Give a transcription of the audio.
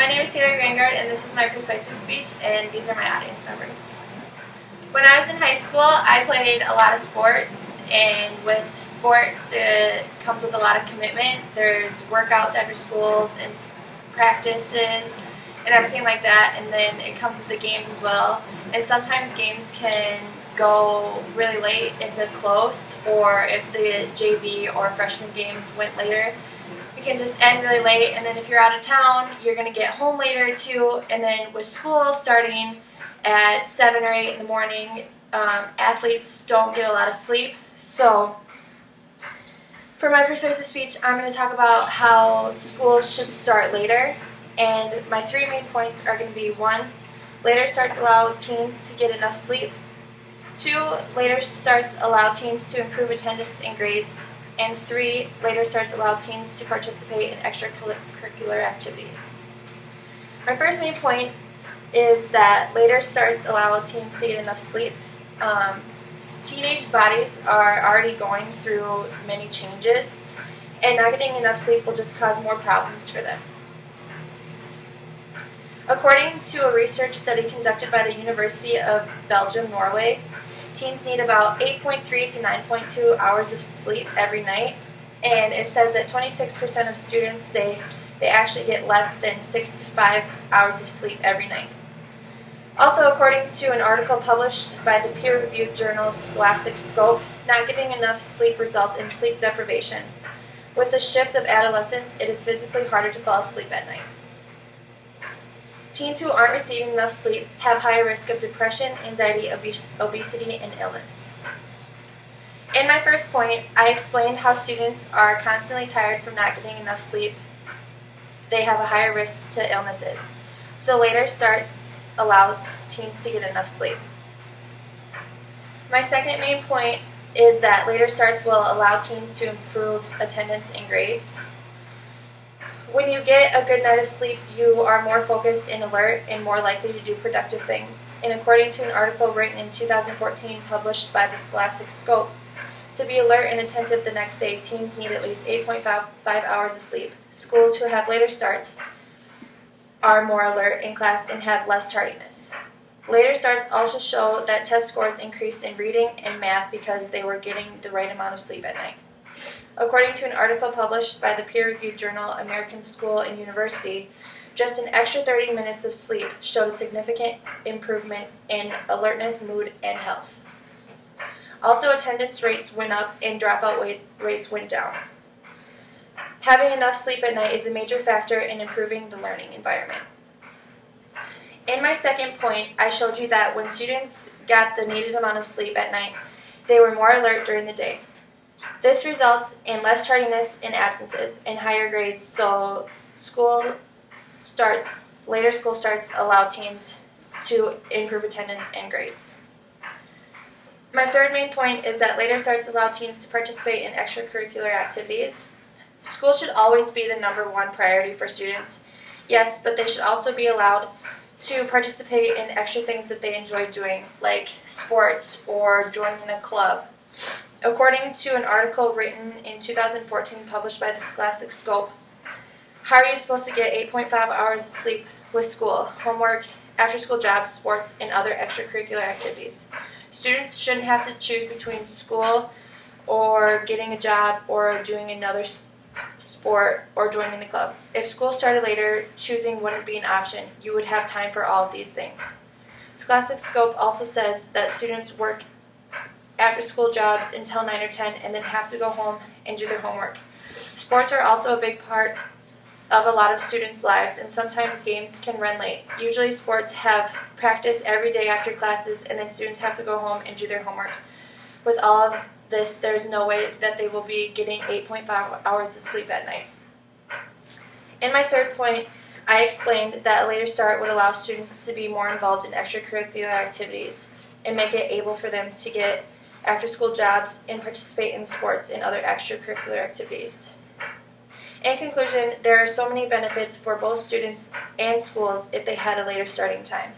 My name is Taylor Grangaard, and this is my persuasive speech, and these are my audience members. When I was in high school, I played a lot of sports, and with sports, it comes with a lot of commitment. There's workouts after schools and practices and everything like that, and then it comes with the games as well. And sometimes games can go really late if they're close, or if the JV or freshman games went later. It can just end really late, and then if you're out of town, you're going to get home later too. And then with school starting at 7 or 8 in the morning, athletes don't get a lot of sleep. So for my persuasive speech, I'm going to talk about how school should start later. And my 3 main points are going to be: 1, later starts allow teens to get enough sleep; 2, later starts allow teens to improve attendance and grades; and 3, later starts allow teens to participate in extracurricular activities. My first main point is that later starts allow teens to get enough sleep. Teenage bodies are already going through many changes, and not getting enough sleep will just cause more problems for them. According to a research study conducted by the University of Belgium, Norway, teens need about 8.3 to 9.2 hours of sleep every night, and it says that 26% of students say they actually get less than 6 to 5 hours of sleep every night. Also, according to an article published by the peer-reviewed journal Scholastic Scope, not getting enough sleep results in sleep deprivation. With the shift of adolescence, it is physically harder to fall asleep at night. Teens who aren't receiving enough sleep have higher risk of depression, anxiety, obesity, and illness. In my first point, I explained how students are constantly tired from not getting enough sleep. They have a higher risk to illnesses. So later starts allows teens to get enough sleep. My second main point is that later starts will allow teens to improve attendance and grades. When you get a good night of sleep, you are more focused and alert and more likely to do productive things. And according to an article written in 2014 published by the Scholastic Scope, to be alert and attentive the next day, teens need at least 8.5 hours of sleep. Schools who have later starts are more alert in class and have less tardiness. Later starts also show that test scores increase in reading and math because they were getting the right amount of sleep at night. According to an article published by the peer-reviewed journal American School and University, just an extra 30 minutes of sleep showed a significant improvement in alertness, mood, and health. Also, attendance rates went up and dropout rates went down. Having enough sleep at night is a major factor in improving the learning environment. In my second point, I showed you that when students got the needed amount of sleep at night, they were more alert during the day. This results in less tardiness and absences and higher grades, so later school starts allow teens to improve attendance and grades. My third main point is that later starts allow teens to participate in extracurricular activities. School should always be the #1 priority for students, yes, but they should also be allowed to participate in extra things that they enjoy doing, like sports or joining a club. According to an article written in 2014 published by the Scholastic Scope, how are you supposed to get 8.5 hours of sleep with school, homework, after-school jobs, sports, and other extracurricular activities? Students shouldn't have to choose between school or getting a job or doing another sport or joining a club. If school started later, choosing wouldn't be an option. You would have time for all of these things. Scholastic Scope also says that students work after-school jobs until 9 or 10 and then have to go home and do their homework. Sports are also a big part of a lot of students' lives, and sometimes games can run late. Usually sports have practice every day after classes, and then students have to go home and do their homework. With all of this, there's no way that they will be getting 8.5 hours of sleep at night. In my third point, I explained that a later start would allow students to be more involved in extracurricular activities and make it able for them to get after-school jobs and participate in sports and other extracurricular activities. In conclusion, there are so many benefits for both students and schools if they had a later starting time.